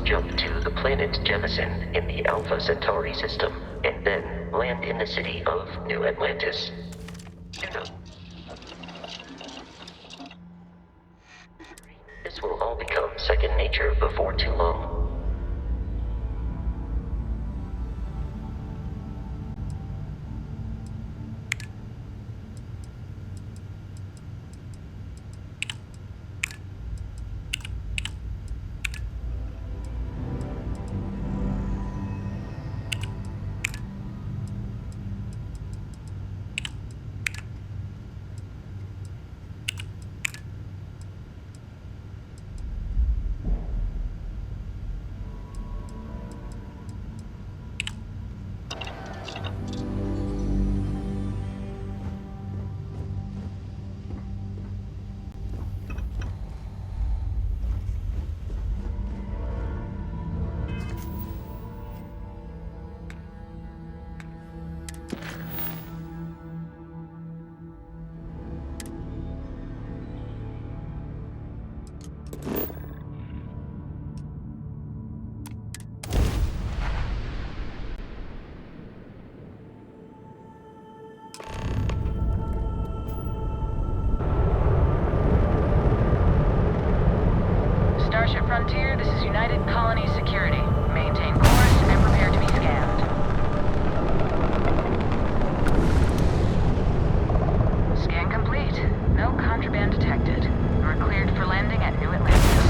must jump to the planet Jemison in the Alpha Centauri system, and then land in the city of New Atlantis. Do not. This will all become second nature before too long. Starship Frontier, this is United Colony Security. Maintain course and prepare to be scanned. Scan complete. No contraband detected. We're cleared for landing at New Atlantis.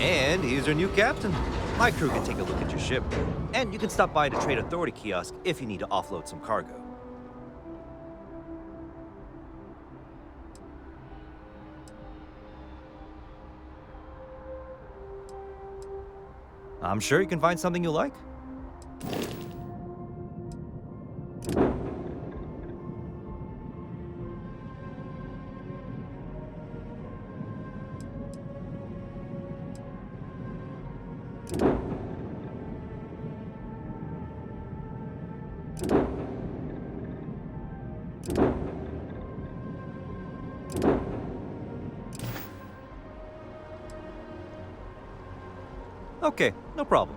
And here's your new captain. My crew can take a look at your ship. And you can stop by the Trade Authority kiosk if you need to offload some cargo. I'm sure you can find something you like. Okay, no problem.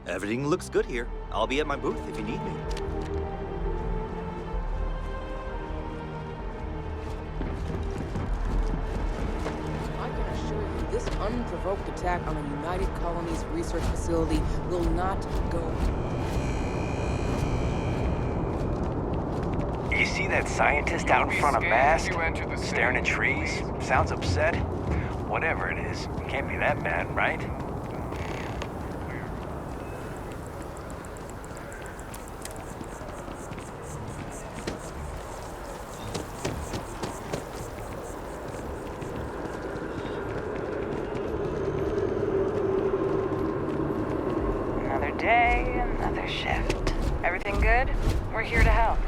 Everything looks good here. I'll be at my booth if you need me. I can assure you, this unprovoked attack on the United Colonies research facility will not go. You see that scientist out in front of mast, staring at trees? Sounds upset. Whatever it is, can't be that bad, right? Another day, another shift. Everything good? We're here to help.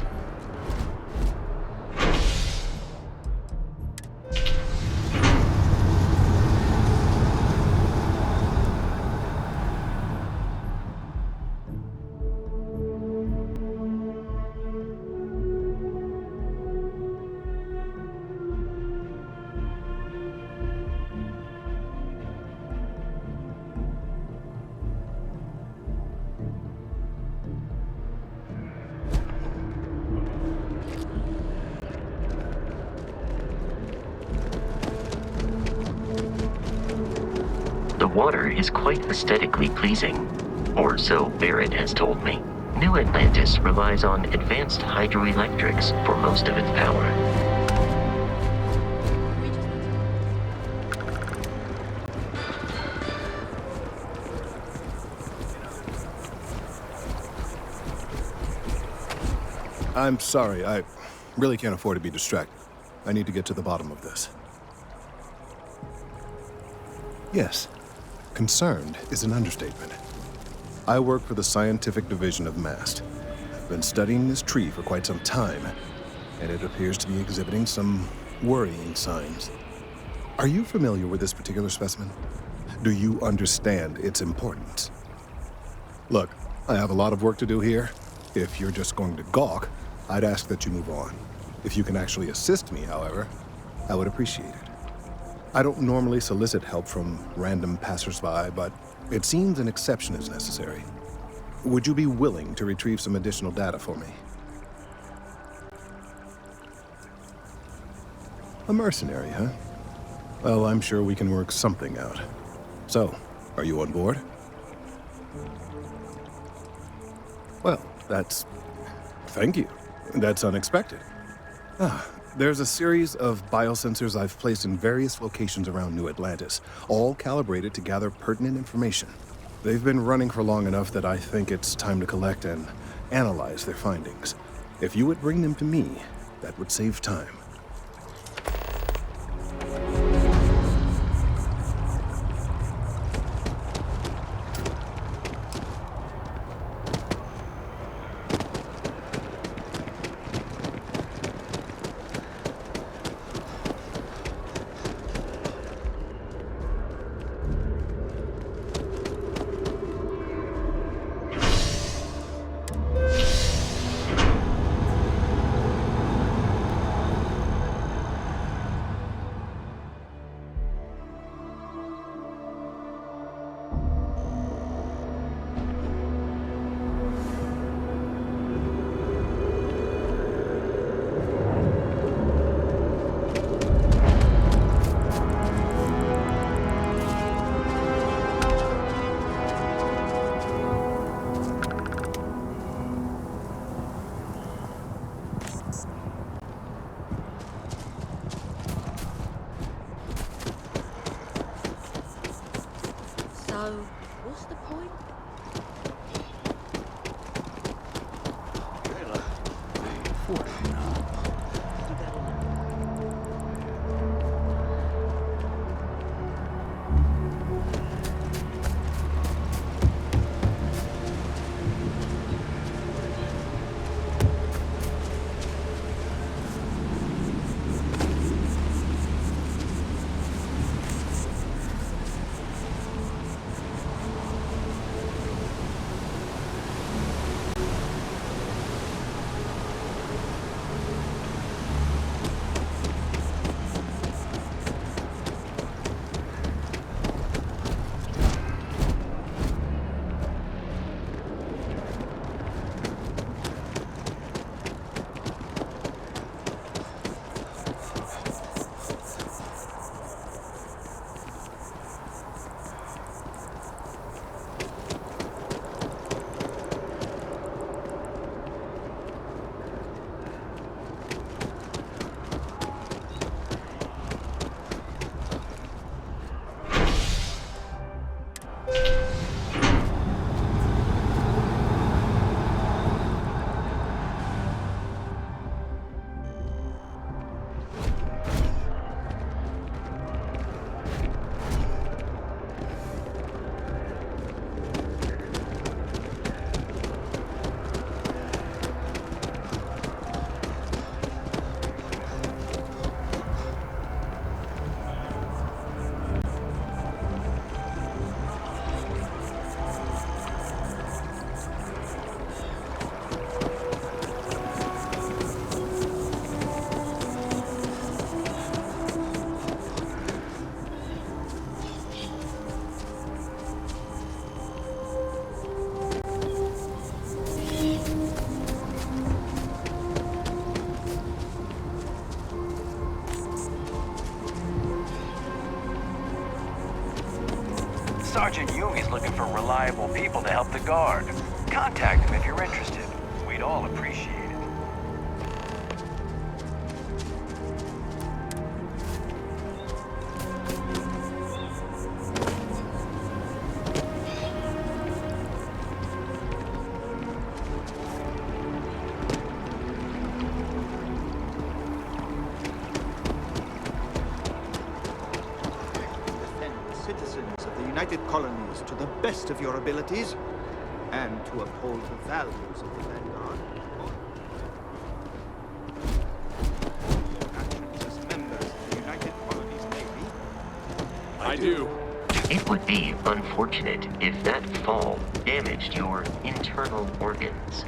The water is quite aesthetically pleasing, or so Barrett has told me. New Atlantis relies on advanced hydroelectrics for most of its power. I'm sorry, I really can't afford to be distracted. I need to get to the bottom of this. Yes, concerned is an understatement. I work for the scientific division of MAST. I've been studying this tree for quite some time, and it appears to be exhibiting some worrying signs. Are you familiar with this particular specimen? Do you understand its importance? Look, I have a lot of work to do here. If you're just going to gawk, I'd ask that you move on. If you can actually assist me, however, I would appreciate it. I don't normally solicit help from random passersby, but it seems an exception is necessary. Would you be willing to retrieve some additional data for me? A mercenary, huh? Well, I'm sure we can work something out. So, are you on board? Well, thank you. That's unexpected. There's a series of biosensors I've placed in various locations around New Atlantis, all calibrated to gather pertinent information. They've been running for long enough that I think it's time to collect and analyze their findings. If you would bring them to me, that would save time. So, what's the point? Sergeant Jung is looking for reliable people to help the guard. Contact him if you're interested. We'd all appreciate it. Defend the citizens of the United Colonies to the best of your abilities, and to uphold the values of the Vanguard. Actions as members of the United Colonies Navy. I do. It would be unfortunate if that fall damaged your internal organs.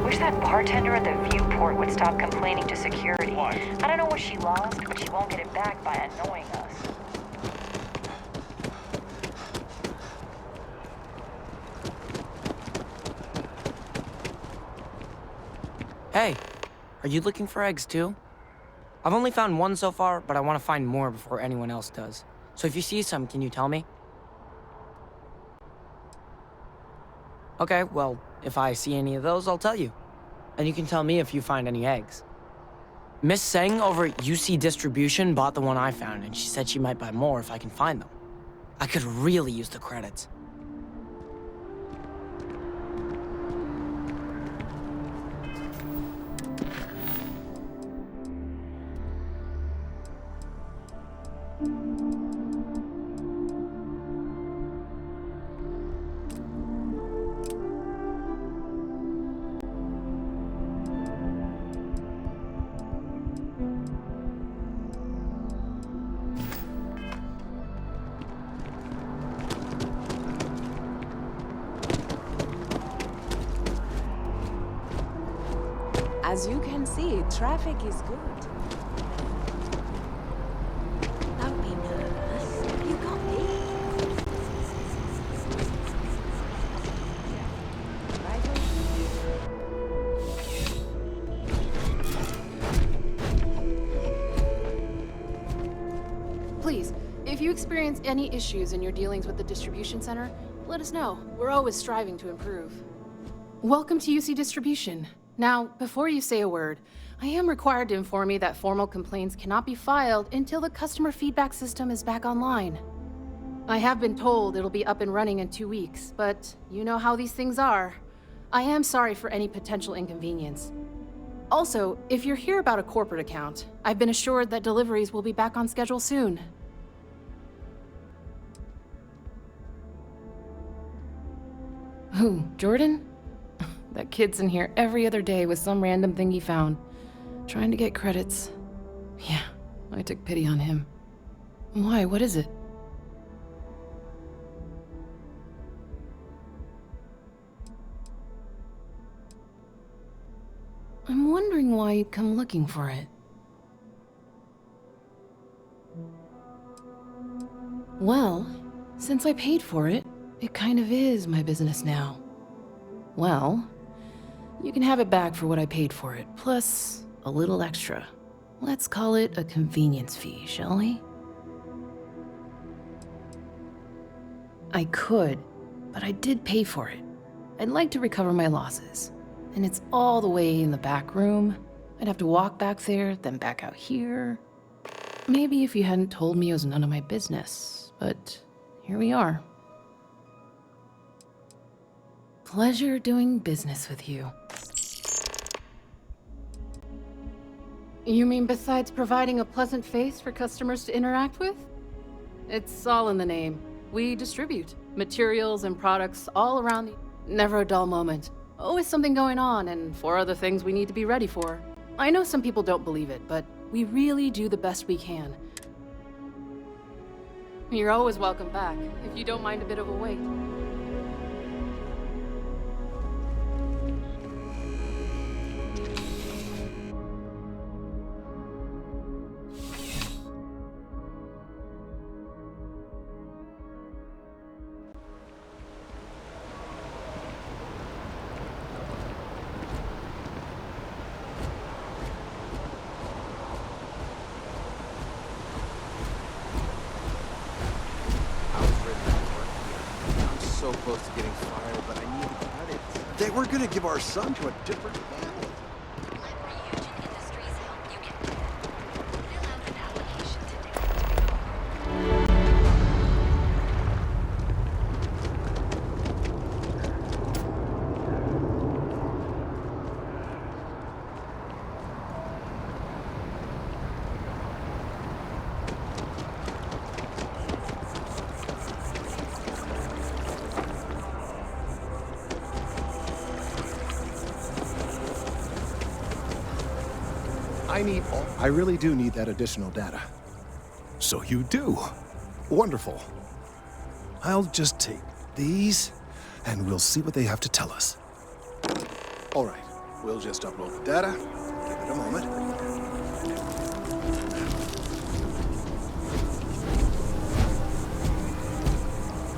Wish that bartender at the viewport would stop complaining to security. Why? I don't know what she lost, but she won't get it back by annoying us. Hey, are you looking for eggs too? I've only found one so far, but I want to find more before anyone else does. So if you see some, can you tell me? Okay, well, if I see any of those, I'll tell you. And you can tell me if you find any eggs. Miss Seng over at UC Distribution bought the one I found, and she said she might buy more if I can find them. I could really use the credits. As you can see, traffic is good. Don't be nervous. You got me. Please, if you experience any issues in your dealings with the distribution center, let us know. We're always striving to improve. Welcome to UC Distribution. Now, before you say a word, I am required to inform you that formal complaints cannot be filed until the customer feedback system is back online. I have been told it'll be up and running in 2 weeks, but you know how these things are. I am sorry for any potential inconvenience. Also, if you're here about a corporate account, I've been assured that deliveries will be back on schedule soon. Who, Jordan? That kid's in here every other day with some random thing he found. Trying to get credits. Yeah, I took pity on him. Why? What is it? I'm wondering why you'd come looking for it. Well, since I paid for it, it kind of is my business now. Well, you can have it back for what I paid for it, plus a little extra. Let's call it a convenience fee, shall we? I could, but I did pay for it. I'd like to recover my losses. And it's all the way in the back room. I'd have to walk back there, then back out here. Maybe if you hadn't told me it was none of my business, but here we are. Pleasure doing business with you. You mean besides providing a pleasant face for customers to interact with? It's all in the name. We distribute materials and products all around the... Never a dull moment. Always something going on, and 4 other things we need to be ready for. I know some people don't believe it, but we really do the best we can. You're always welcome back, if you don't mind a bit of a wait. So close to getting fired, but I need to cut it. They were gonna give our son to a different family. I really do need that additional data. So you do. Wonderful. I'll just take these, and we'll see what they have to tell us. All right, we'll just upload the data. Give it a moment.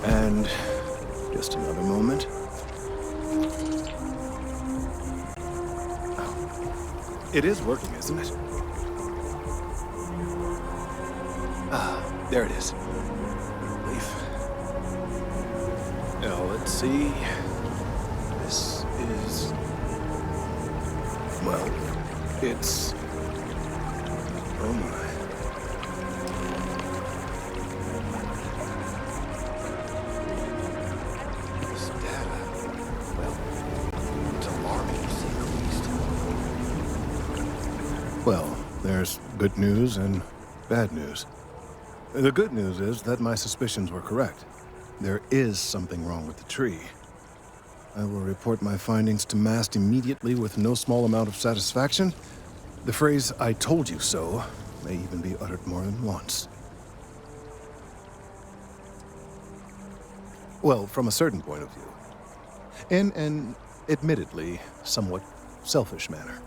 And just another moment. Oh, it is working, isn't it? There it is. Relief. Now, let's see. This is... Well, it's... Oh my. This data... Well, it's alarming to say the least. Well, there's good news and bad news. The good news is that my suspicions were correct. There is something wrong with the tree. I will report my findings to MAST immediately with no small amount of satisfaction. The phrase, "I told you so," may even be uttered more than once. Well, from a certain point of view. In an, admittedly, somewhat selfish manner.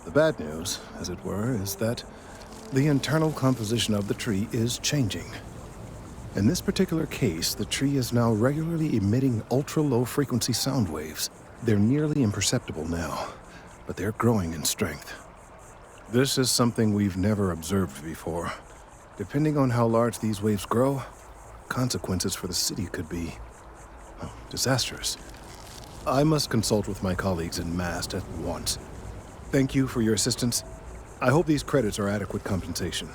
The bad news, as it were, is that the internal composition of the tree is changing. In this particular case, the tree is now regularly emitting ultra-low frequency sound waves. They're nearly imperceptible now, but they're growing in strength. This is something we've never observed before. Depending on how large these waves grow, consequences for the city could be disastrous. I must consult with my colleagues in MAST at once. Thank you for your assistance. I hope these credits are adequate compensation.